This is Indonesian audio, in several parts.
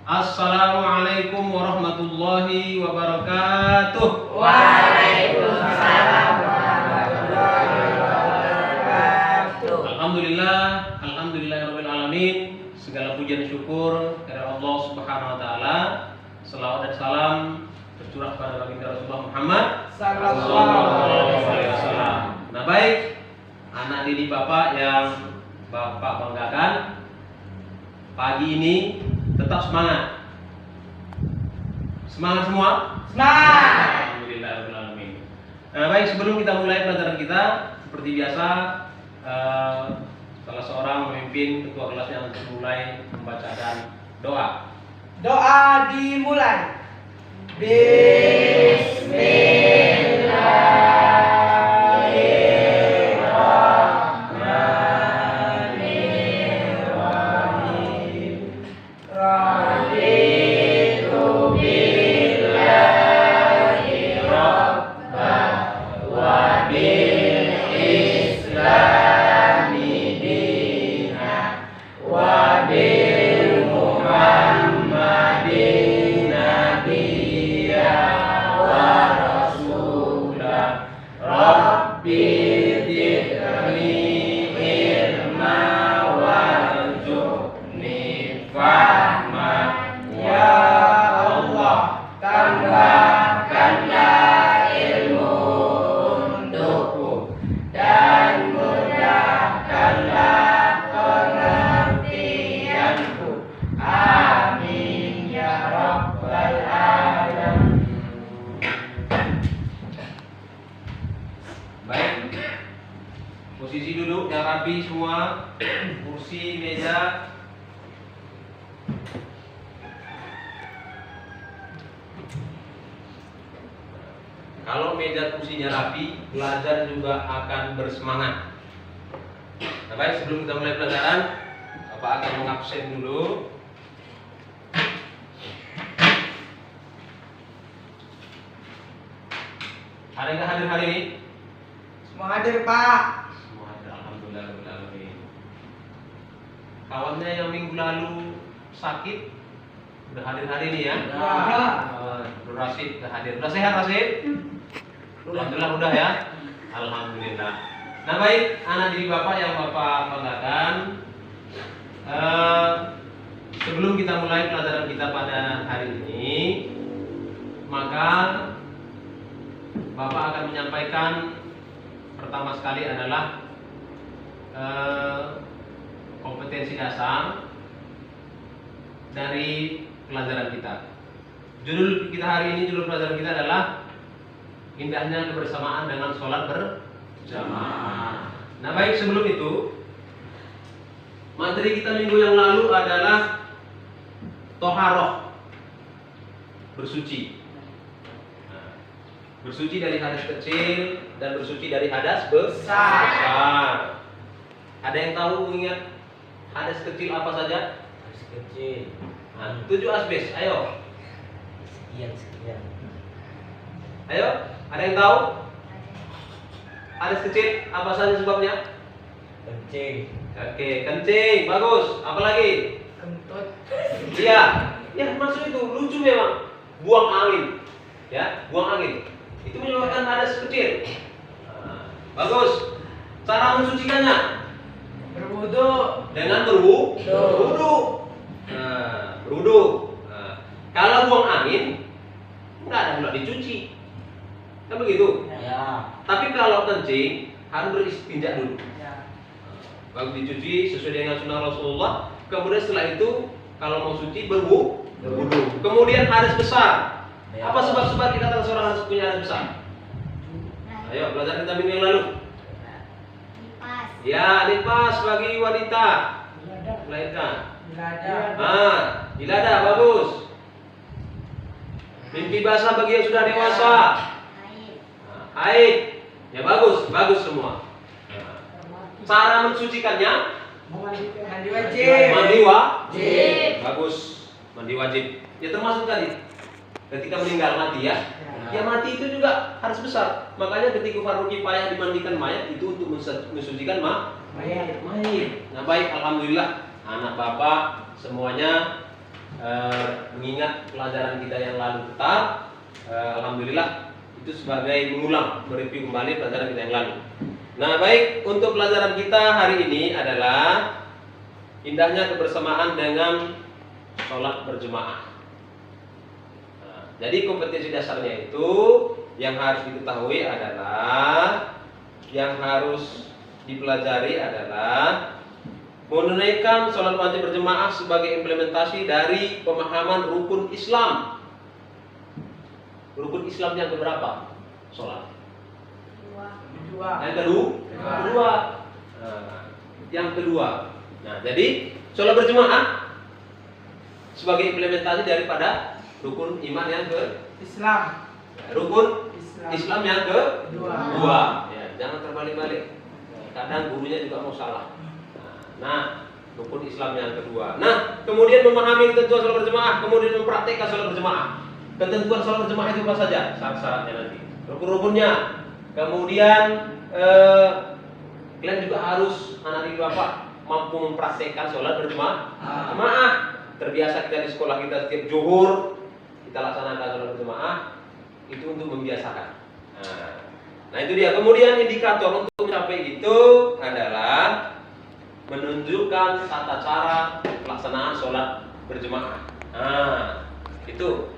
Assalamualaikum warahmatullahi wabarakatuh. Waalaikumsalam warahmatullahi wabarakatuh. Alhamdulillahirabbil alamin. Segala puji dan syukur kepada Allah Subhanahu wa taala. Selawat dan salam tercurah pada baginda Rasulullah Muhammad sallallahu alaihi wasallam. Nah, baik, anak didik Bapak yang Bapak banggakan, pagi ini tetap semangat. Semangat semua? Semangat. Alhamdulillahirabbil alamin. Nah, baik, sebelum kita mulai pelajaran kita, seperti biasa salah seorang pemimpin ketua kelasnya untuk mulai membacakan doa. Doa dimulai. Bismillahirrahmanirrahim. Raditu billahi rabbah wa bil islami dina wa bil muhammadin nabiyya wa rasulah. Rabbi zidni ilma warzuqni fahma. Ya Allah, tambahkanlah ilmu untukku dan mudahkanlah pengertianku. Amin ya rabbal alamin. Baik, posisi duduk yang rapi semua, kursi, meja. Kalau meja kursinya rapi, belajar juga akan bersemangat. Nah, baik, sebelum kita mulai pelajaran, Bapak akan mengabsen dulu. Ada yang hadir hari ini? Semua hadir, Pak. Semua hadir, alhamdulillah. Kawannya yang minggu lalu sakit udah hadir hari ini ya? Udah. Bro Rasid udah hadir. Udah sehat Rasid? Alhamdulillah udah ya. Alhamdulillah. Nah, baik, anak didik Bapak yang Bapak banggakan, sebelum kita mulai pelajaran kita pada hari ini, maka Bapak akan menyampaikan pertama sekali adalah kompetensi dasar dari pelajaran kita. Judul kita hari ini, judul pelajaran kita adalah indahnya kebersamaan dengan sholat berjamaah. Nah, baik, sebelum itu, materi kita minggu yang lalu adalah toharoh, bersuci. Bersuci dari hadas kecil dan bersuci dari hadas besar. Ada yang tahu, ingat hadas kecil apa saja? Hadas kecil. Nah, 7 asbes. Ayo. Sekian. Ayo, ada yang tahu? Hadas kecil apa saja sebabnya? Kencing. Oke, kencing, bagus. Apa lagi? Kentut. Iya, ya maksud itu lucu memang. Buang angin, ya, buang angin. Itu menyebabkan hadas kecil. Nah, bagus. Cara mensucikannya Berwudu. dengan berwudu. Nah, berwudu. Nah, kalau buang angin nggak ada pula dicuci, kan begitu. Ya. Tapi kalau kencing harus beristinja dulu. Ya. Baru dicuci sesuai dengan sunnah Rasulullah. Kemudian setelah itu kalau mau suci berwudu. Kemudian hadas besar. Ya. Apa sebab-sebab kita tahu seorang harus punya hadas besar? Ayo belajar kita minggu yang lalu. Ya, nifas bagi wanita melahirkan. Ada. Ilada bagus. Mimpi basah bagi yang sudah dewasa. Haid. Ya bagus semua. Cara mensucikannya Mandi wajib. mandi Wajib. bagus, mandi wajib. Ya termasuk tadi ketika meninggal mati ya. Ya mati itu juga harus besar. Makanya ketika fardu kifayah dimandikan mayat itu untuk mensucikan mayat. Nah baik, alhamdulillah anak bapak semuanya mengingat pelajaran kita yang lalu tetap, alhamdulillah itu sebagai mengulang, mereview kembali pelajaran kita yang lalu. Nah, baik, untuk pelajaran kita hari ini adalah indahnya kebersamaan dengan sholat berjemaah. Nah, jadi kompetensi dasarnya itu yang harus diketahui adalah, yang harus dipelajari adalah menunaikan sholat wajib berjemaah sebagai implementasi dari pemahaman rukun Islam. Rukun Islam yang keberapa? Sholat. Yang kedua. Nah, yang kedua. Nah, jadi sholat berjemaah sebagai implementasi daripada rukun iman yang ke Islam. Rukun Islam yang kedua. Ya, jangan terbalik-balik. Kadang gurunya juga mau salah. Nah, rukun Islam yang kedua. Nah, kemudian memahami ketentuan sholat berjemaah, kemudian mempraktikkan sholat berjemaah. Ketentuan sholat berjemaah itu apa saja? Syarat-syaratnya nanti. Rukun-rukunnya. Kemudian kalian juga harus, anak didik bapak, mampu mempraktikkan sholat berjemaah. Terbiasa kita di sekolah kita setiap zuhur kita laksanakan sholat berjemaah, itu untuk membiasakan. Nah, itu dia. Kemudian indikator untuk mencapai itu adalah menunjukkan tata cara pelaksanaan sholat berjemaah. Nah, itu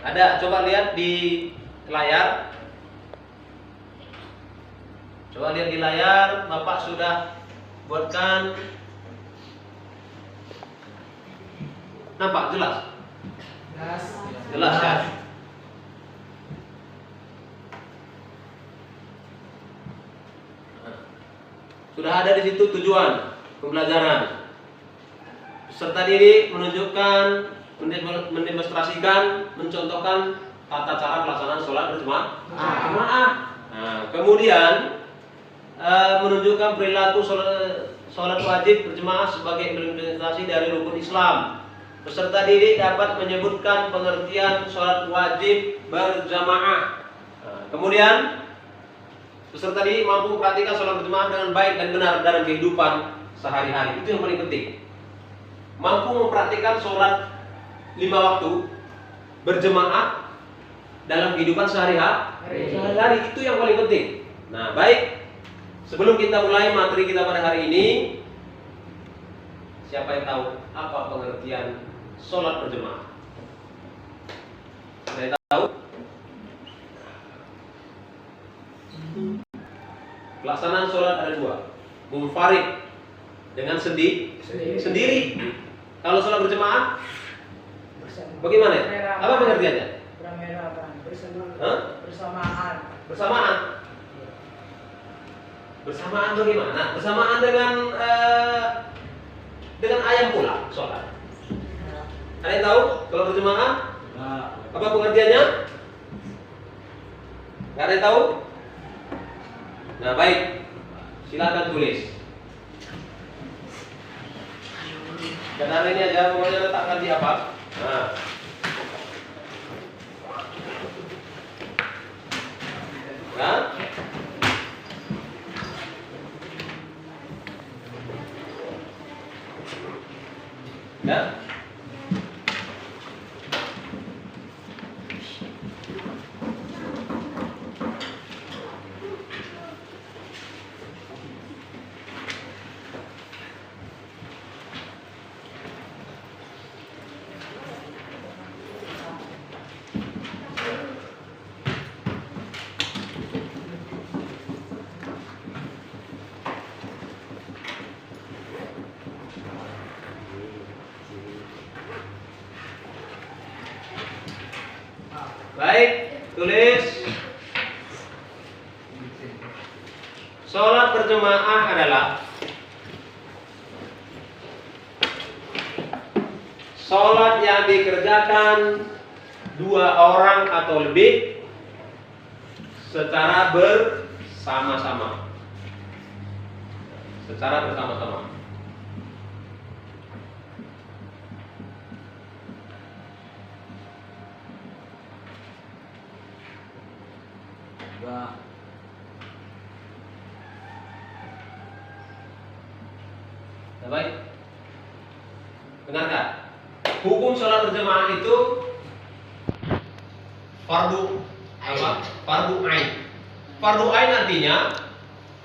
ada, coba lihat di layar. Coba lihat di layar, Bapak sudah buatkan. Nampak jelas? Jelas ya. Sudah ada di situ tujuan pembelajaran. Peserta didik menunjukkan, mendemonstrasikan, mencontohkan tata cara pelaksanaan sholat berjemaah. Nah, kemudian menunjukkan perilaku sholat wajib berjemaah sebagai implementasi dari rukun Islam. Peserta didik dapat menyebutkan pengertian sholat wajib berjamaah. Nah, kemudian peserta didik mampu mempraktikkan sholat berjemaah dengan baik dan benar dalam kehidupan sehari-hari. Itu yang paling penting. Mampu mempraktikkan sholat 5 waktu berjemaah dalam kehidupan sehari-hari. Itu yang paling penting. Nah, baik. Sebelum kita mulai materi kita pada hari ini, siapa yang tahu apa pengertian sholat berjemaah? Saya tahu. Pelaksanaan sholat ada dua, munfarid dengan sendiri. Kalau sholat berjemaah, bagaimana? Apa pengertiannya? Bersamaan. Bersamaan bagaimana? Bersamaan dengan ayam pula sholat. Ada yang tahu kalau berjemaah? Apa pengertiannya? Gak ada yang tahu? Nah, baik, silakan tulis. Karena ini aja, pokoknya letakkan di apa? Nah, ya. Ya. Baik, tulis. Sholat berjemaah adalah sholat yang dikerjakan 2 orang atau lebih secara bersama-sama. Secara bersama-sama. Baik. Dengarkan. hukum sholat berjamaah itu fardu apa? Fardu ain. Fardu ain artinya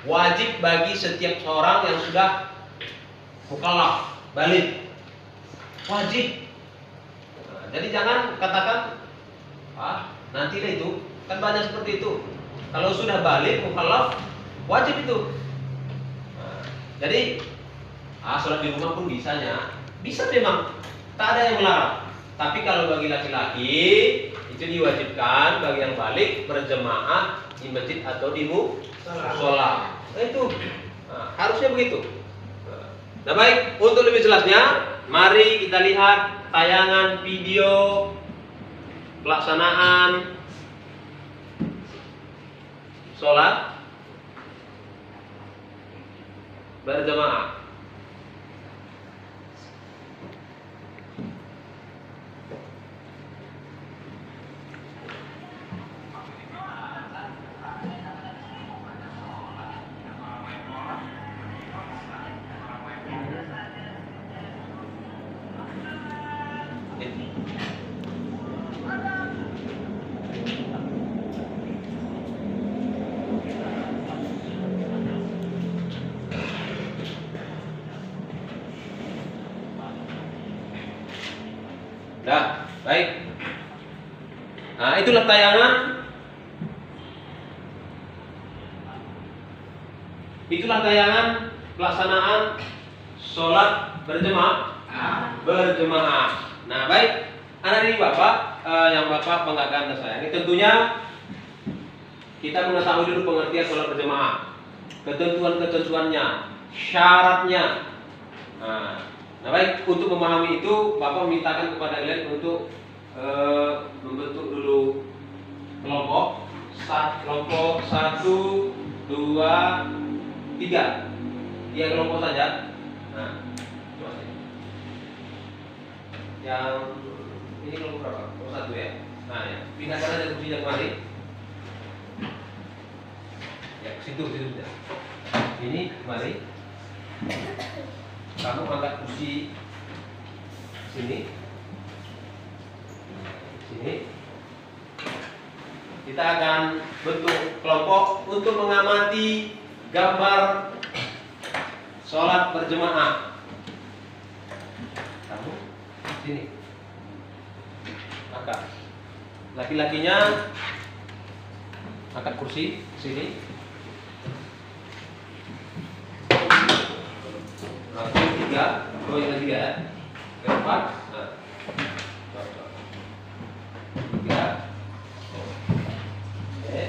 wajib bagi setiap seorang yang sudah mukallaf, balik. Wajib. Nah, jadi jangan katakan nanti deh itu. Kan banyak seperti itu. Kalau sudah balik mukallaf wajib itu. Nah, jadi sholat di rumah pun bisanya. Bisa memang. Tak ada yang melarang. Tapi kalau bagi laki-laki itu diwajibkan bagi yang balik berjamaah di masjid atau di musola. Itu harusnya begitu. Nah baik, untuk lebih jelasnya, mari kita lihat tayangan video pelaksanaan sholat berjamaah. Dah, baik. Nah, itulah tayangan. Itulah tayangan pelaksanaan sholat berjamaah. Nah, baik. Anak ini Bapak, yang Bapak banggakan dan sayangi. Tentunya kita mengetahui dulu pengertian sholat berjamaah, ketentuan-ketentuannya, syaratnya. Nah baik, untuk memahami itu Bapak memintakan kepada kalian untuk membentuk dulu kelompok. Kelompok 1, 2, 3. 3 kelompok saja. Nah, coba saja. Yang ini kelompok berapa? Kelompok 1 ya. Nah ya, pindahkan aja kursinya kemari. Ya, situ sudah. Ini kemari. Kamu angkat kursi sini. Kita akan bentuk kelompok untuk mengamati gambar sholat berjamaah. Kamu sini. Angkat. Laki-lakinya angkat kursi sini. Satu, 3, yang 3 ya. Keempat, 3. Oke.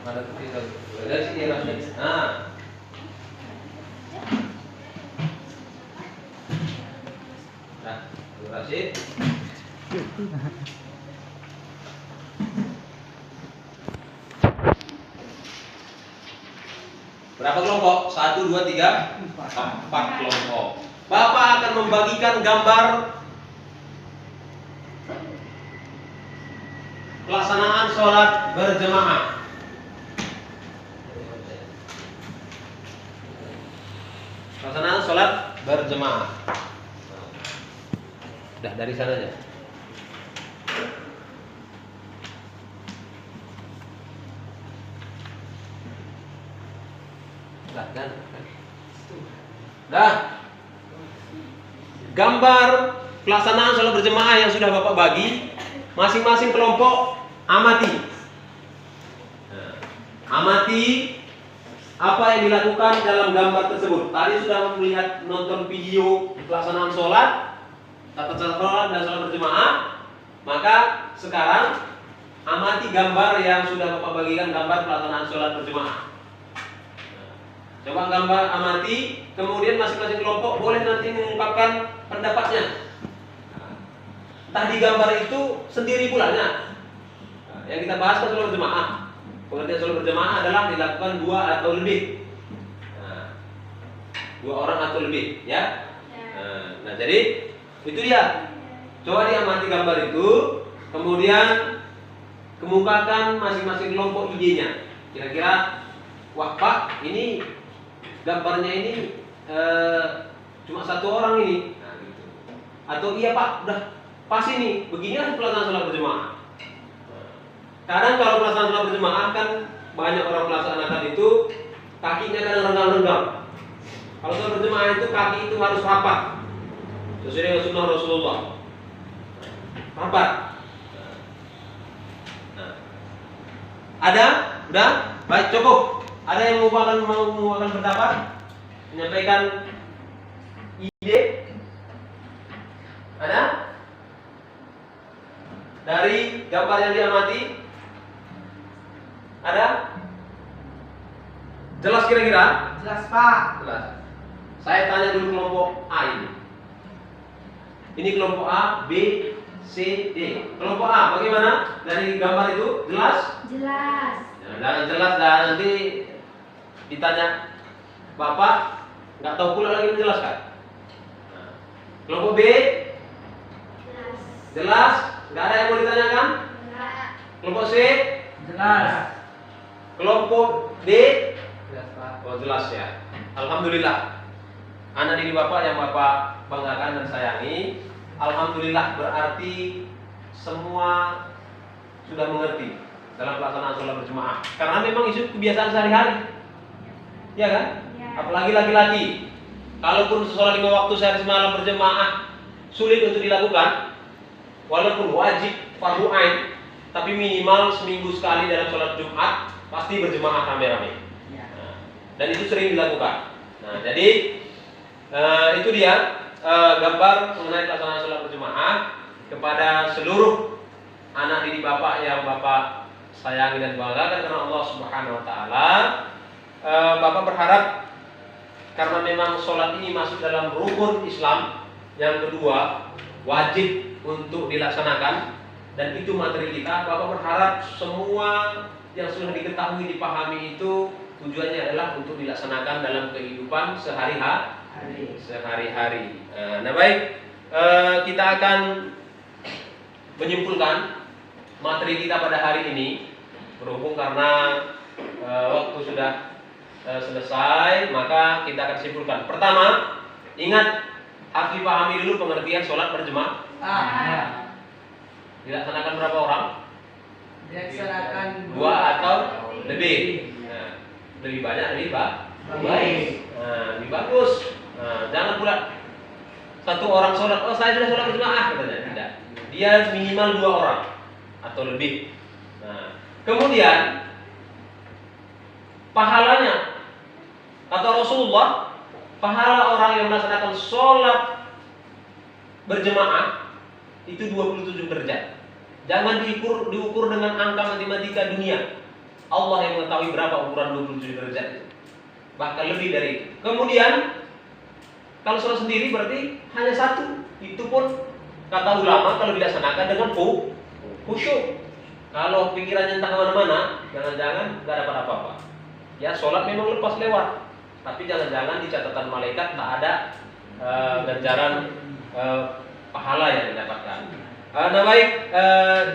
Mana kursi satu? Dari sini Rasid. Nah. Nah, Rasid. Berapa kelompok? 1, 2, 3, 4 kelompok. Bapak akan membagikan gambar pelaksanaan sholat berjamaah. Pelaksanaan sholat berjamaah. Udah dari sana aja. Dah. Gambar pelaksanaan sholat berjamaah yang sudah Bapak bagi, masing-masing kelompok amati. Nah, amati apa yang dilakukan dalam gambar tersebut. Tadi sudah melihat nonton video pelaksanaan sholat, tata cara sholat dan sholat berjamaah. Maka sekarang amati gambar yang sudah Bapak bagikan, gambar pelaksanaan sholat berjamaah. Coba gambar, amati, kemudian masing-masing kelompok boleh nanti mengungkapkan pendapatnya. Entah di gambar itu sendiri pulanya. Yang kita bahas kan sholat berjamaah. Pengertian sholat berjamaah adalah dilakukan 2 atau lebih. 2 orang atau lebih, ya. Nah, jadi itu dia. Coba diamati gambar itu, kemudian kemukakan masing-masing kelompok idenya. Kira-kira, wah Pak, ini gambarnya ini cuma satu orang ini, nah, gitu. Atau iya Pak, udah pas ini, beginilah pelaksanaan sholat berjemaah. Kadang kalau pelaksanaan sholat berjemaah kan banyak orang melaksanakan itu kakinya kadang renggang-renggang. Kalau sholat berjemaah itu kaki itu harus rapat sesuai dengan sunnah Rasulullah. Rapat. Nah. Ada? Udah? Baik, cukup. Ada yang mau mengumpulkan pendapat? Menyampaikan ide? Ada? Dari gambar yang diamati? Ada? Jelas kira-kira? Jelas Pak. Jelas. Saya tanya dulu kelompok A ini. Ini kelompok A, B, C, D. Kelompok A bagaimana? Dari gambar itu jelas? Jelas. Nah, jelas dan nanti ditanya Bapak nggak tahu pula lagi menjelaskan. Nah, kelompok B Jelas. jelas, nggak ada yang mau ditanyakan. Enggak. Kelompok C Jelas. kelompok D Jelas Pak. oh jelas ya. Alhamdulillah. Anak didik Bapak yang Bapak banggakan dan sayangi, alhamdulillah berarti semua sudah mengerti dalam pelaksanaan sholat berjemaah. Karena memang isu kebiasaan sehari-hari, ya kan? Ya. Apalagi laki-laki. Kalaupun sholat 5 waktu sehari semalam berjemaah sulit untuk dilakukan, walaupun wajib fardu ain, tapi minimal seminggu sekali dalam sholat Jumat pasti berjemaah rame-rame. Ya. Nah, dan itu sering dilakukan. Nah, jadi itu dia gambar mengenai pelaksanaan sholat berjemaah kepada seluruh anak didik Bapak yang Bapak sayangi dan banggakan karena Allah Subhanahu Wa Taala. Bapak berharap karena memang sholat ini masuk dalam rukun Islam yang kedua wajib untuk dilaksanakan dan itu materi kita. Bapak berharap semua yang sudah diketahui dipahami itu tujuannya adalah untuk dilaksanakan dalam kehidupan sehari-hari. Nah baik, kita akan menyimpulkan materi kita pada hari ini. Berhubung karena waktu sudah selesai, maka kita akan simpulkan. Pertama, ingat harus dipahami dulu pengertian sholat berjemaah. Ya. Dilaksanakan berapa orang? Dilaksanakan 2 atau lebih. Nah, lebih banyak lebih baik. Nah, lebih bagus. Nah, jangan pula satu orang sholat, oh saya sudah sholat berjemaah katanya. Tidak. Dia minimal 2 orang atau lebih. Nah, kemudian pahalanya kata Rasulullah, pahala orang yang melaksanakan sholat berjemaah itu 27 derajat. Jangan diukur dengan angka matematika dunia. Allah yang mengetahui berapa ukuran 27 derajat itu. Bahkan lebih dari itu. Kemudian kalau sholat sendiri berarti hanya 1. Itu pun kata ulama kalau dilaksanakan dengan khusyuk. Kalau pikirannya entah kemana-mana, jangan-jangan nggak dapat apa-apa. Ya sholat memang lepas lewat, tapi jangan-jangan di catatan malaikat tak ada ganjaran pahala yang didapatkan. Nah baik,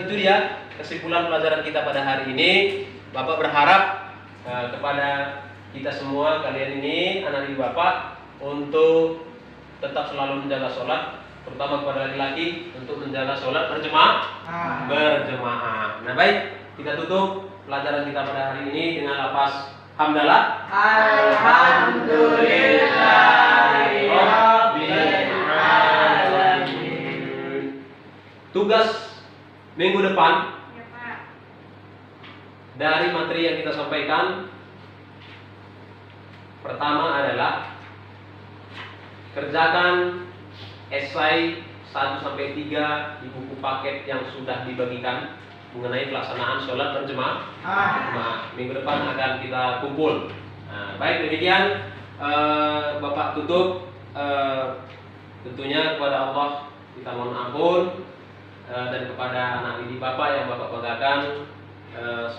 itu dia kesimpulan pelajaran kita pada hari ini. Bapak berharap kepada kita semua kalian ini anak didik Bapak untuk tetap selalu menjaga sholat, terutama kepada laki-laki untuk menjaga sholat berjemaah. Nah baik, kita tutup pelajaran kita pada hari ini dengan lafaz hamdalah. Alhamdulillahirabbil alamin. Tugas minggu depan Ya Pak. dari materi yang kita sampaikan, pertama adalah kerjakan esai 1-3 di buku paket yang sudah dibagikan mengenai pelaksanaan sholat berjemaah. Minggu depan akan kita kumpul. Nah, baik demikian, Bapak tutup. Tentunya kepada Allah kita mohon ampun, dan kepada anak didik Bapak yang Bapak banggakan,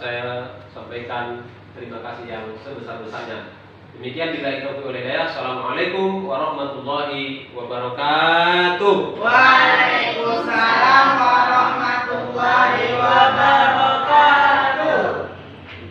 saya sampaikan terima kasih yang sebesar-besarnya. Demikian bila itu oleh saya. Assalamualaikum warahmatullahi wabarakatuh. Waalaikumsalam warahmatullahi wabarakatuh.